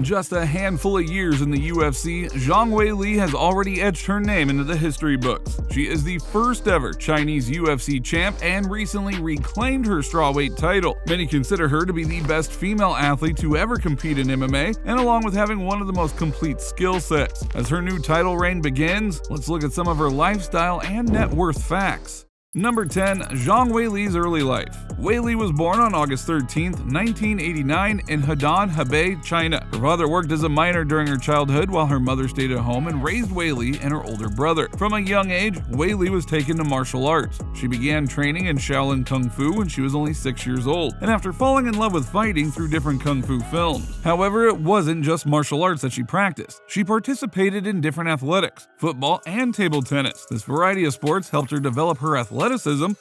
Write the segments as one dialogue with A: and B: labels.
A: just a handful of years in the UFC, Zhang Weili has already etched her name into the history books. She is the first ever Chinese UFC champ and recently reclaimed her strawweight title. Many consider her to be the best female athlete to ever compete in MMA, and along with having one of the most complete skill sets. As her new title reign begins, let's look at some of her lifestyle and net worth facts. Number 10. Zhang Weili's early life. Weili was born on August 13, 1989 in Hedan, Hebei, China. Her father worked as a miner during her childhood while her mother stayed at home and raised Weili and her older brother. From a young age, Weili was taken to martial arts. She began training in Shaolin Kung Fu when she was only 6 years old, and after falling in love with fighting through different Kung Fu films. However, it wasn't just martial arts that she practiced. She participated in different athletics, football, and table tennis. This variety of sports helped her develop her athleticism,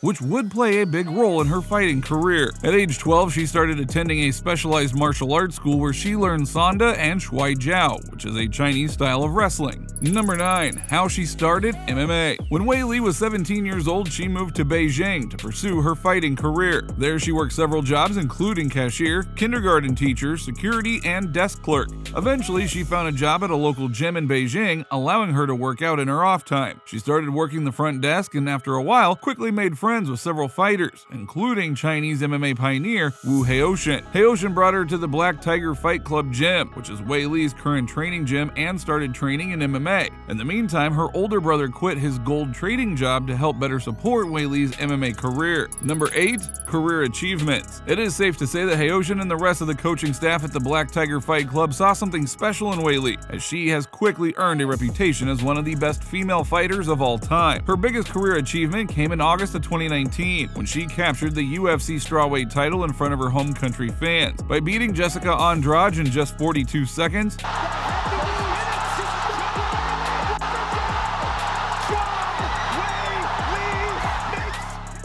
A: which would play a big role in her fighting career. At age 12, she started attending a specialized martial arts school where she learned Sanda and Shuai Jiao, which is a Chinese style of wrestling. Number 9. How she started MMA. When Weili was 17 years old, she moved to Beijing to pursue her fighting career. There she worked several jobs including cashier, kindergarten teacher, security, and desk clerk. Eventually, she found a job at a local gym in Beijing, allowing her to work out in her off time. She started working the front desk and after a while, quickly made friends with several fighters, including Chinese MMA pioneer Wu Haoshan. Haoshan brought her to the Black Tiger Fight Club gym, which is Weili's current training gym, and started training in MMA. In the meantime, her older brother quit his gold trading job to help better support Weili's MMA career. Number 8. Career achievements. It is safe to say that Haoshan and the rest of the coaching staff at the Black Tiger Fight Club saw something special in Weili, as she has quickly earned a reputation as one of the best female fighters of all time. Her biggest career achievement came in August of 2019, when she captured the UFC strawweight title in front of her home country fans. By beating Jessica Andrade in just 42 seconds,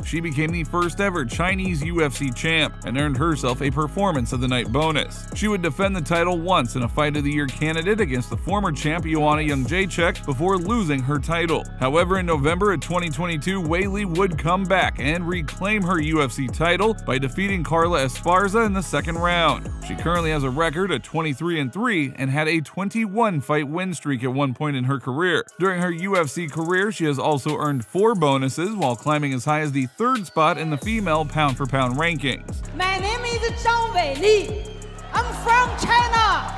A: she became the first ever Chinese UFC champ and earned herself a Performance of the Night bonus. She would defend the title once in a Fight of the Year candidate against the former champ Joanna Jędrzejczyk before losing her title. However, in November of 2022, Weili would come back and reclaim her UFC title by defeating Carla Esparza in the second round. She currently has a record of 23-3 and had a 21-fight win streak at one point in her career. During her UFC career, she has also earned 4 bonuses while climbing as high as the 3rd spot in the female pound-for-pound rankings.
B: My name is Zhang Weili. I'm from China.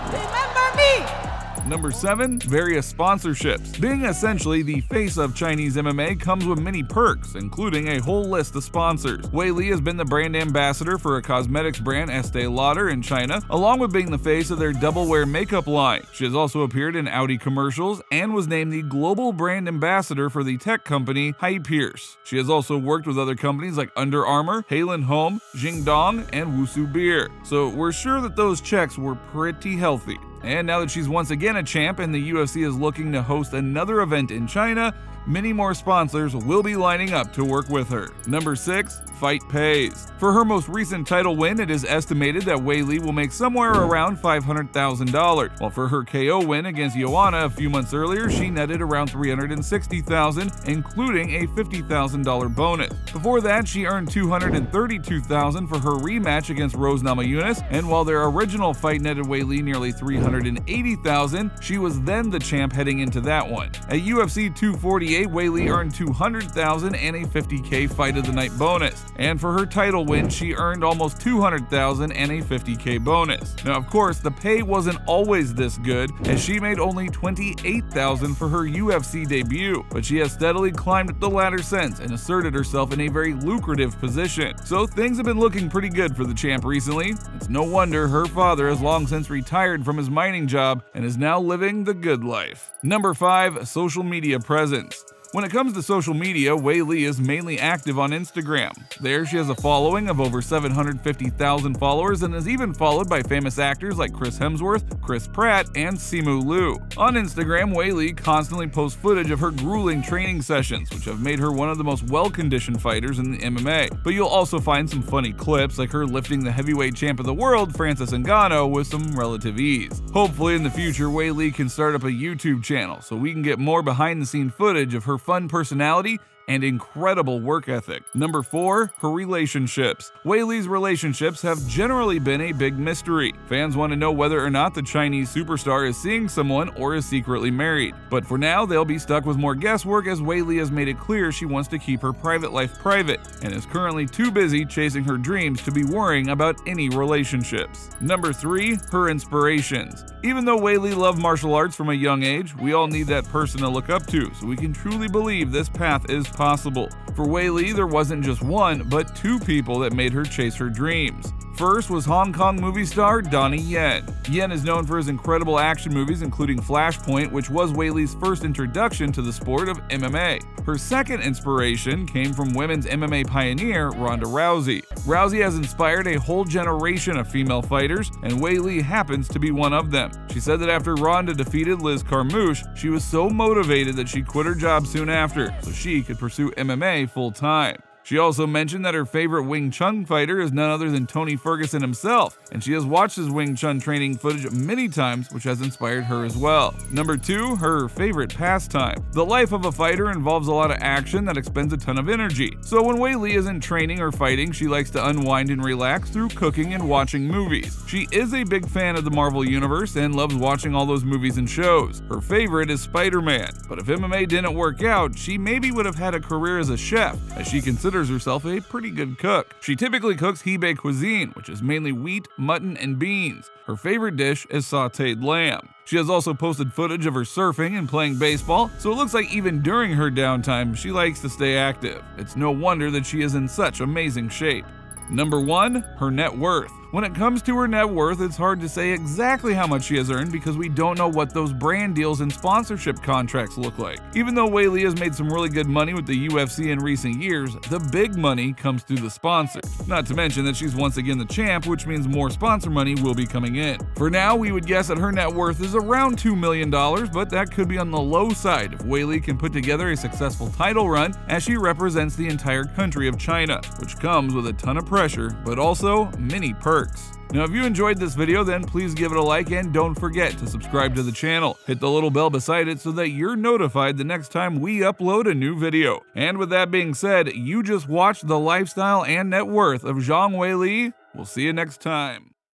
B: Remember me?
A: Number 7. Various sponsorships. Being essentially the face of Chinese MMA comes with many perks, including a whole list of sponsors. Weili has been the brand ambassador for a cosmetics brand Estee Lauder in China, along with being the face of their Double Wear makeup line. She has also appeared in Audi commercials and was named the global brand ambassador for the tech company Pierce. She has also worked with other companies like Under Armour, Halen Home, Jingdong, and Wusu Beer. So we're sure that those checks were pretty healthy. And now that she's once again a champ and the UFC is looking to host another event in China, many more sponsors will be lining up to work with her. Number 6. Fight pays. For her most recent title win, it is estimated that Weili will make somewhere around $500,000, while for her KO win against Joanna a few months earlier, she netted around $360,000, including a $50,000 bonus. Before that, she earned $232,000 for her rematch against Rose Namajunas, and while their original fight netted Weili nearly $380,000, she was then the champ heading into that one. At UFC 248, Weili earned $200,000 and a $50K Fight of the Night bonus. And for her title win, she earned almost $200,000 and a $50K bonus. Now, of course, the pay wasn't always this good, as she made only $28,000 for her UFC debut, but she has steadily climbed up the ladder since and asserted herself in a very lucrative position. So things have been looking pretty good for the champ recently. It's no wonder her father has long since retired from his mining job and is now living the good life. Number 5. Social media presence. When it comes to social media, Weili is mainly active on Instagram. There, she has a following of over 750,000 followers and is even followed by famous actors like Chris Hemsworth, Chris Pratt, and Simu Liu. On Instagram, Weili constantly posts footage of her grueling training sessions, which have made her one of the most well-conditioned fighters in the MMA. But you'll also find some funny clips, like her lifting the heavyweight champ of the world, Francis Ngannou, with some relative ease. Hopefully in the future, Weili can start up a YouTube channel so we can get more behind-the-scenes footage of her fun personality and incredible work ethic. Number 4, her relationships. Weili's relationships have generally been a big mystery. Fans want to know whether or not the Chinese superstar is seeing someone or is secretly married. But for now, they'll be stuck with more guesswork as Weili has made it clear she wants to keep her private life private and is currently too busy chasing her dreams to be worrying about any relationships. Number 3, her inspirations. Even though Weili loved martial arts from a young age, we all need that person to look up to so we can truly believe this path is possible. For Weili, there wasn't just one, but 2 people that made her chase her dreams. First was Hong Kong movie star Donnie Yen. Yen is known for his incredible action movies including Flashpoint, which was Weili's first introduction to the sport of MMA. Her second inspiration came from women's MMA pioneer Ronda Rousey. Rousey has inspired a whole generation of female fighters, and Weili happens to be one of them. She said that after Ronda defeated Liz Carmouche, she was so motivated that she quit her job soon after so she could pursue MMA full-time. She also mentioned that her favorite Wing Chun fighter is none other than Tony Ferguson himself, and she has watched his Wing Chun training footage many times, which has inspired her as well. Number 2, her favorite pastime. The life of a fighter involves a lot of action that expends a ton of energy. So when Weili isn't training or fighting, she likes to unwind and relax through cooking and watching movies. She is a big fan of the Marvel Universe and loves watching all those movies and shows. Her favorite is Spider-Man, but if MMA didn't work out, she maybe would have had a career as a chef, as she considers herself a pretty good cook. She typically cooks Hebei cuisine, which is mainly wheat, mutton, and beans. Her favorite dish is sautéed lamb. She has also posted footage of her surfing and playing baseball, so it looks like even during her downtime, she likes to stay active. It's no wonder that she is in such amazing shape. Number 1, her net worth. When it comes to her net worth, it's hard to say exactly how much she has earned because we don't know what those brand deals and sponsorship contracts look like. Even though Weili has made some really good money with the UFC in recent years, the big money comes through the sponsors. Not to mention that she's once again the champ, which means more sponsor money will be coming in. For now, we would guess that her net worth is around $2 million, but that could be on the low side if Weili can put together a successful title run as she represents the entire country of China, which comes with a ton of pressure, but also many perks. Now, if you enjoyed this video, then please give it a like and don't forget to subscribe to the channel. Hit the little bell beside it so that you're notified the next time we upload a new video. And with that being said, you just watched the lifestyle and net worth of Zhang Weili. We'll see you next time.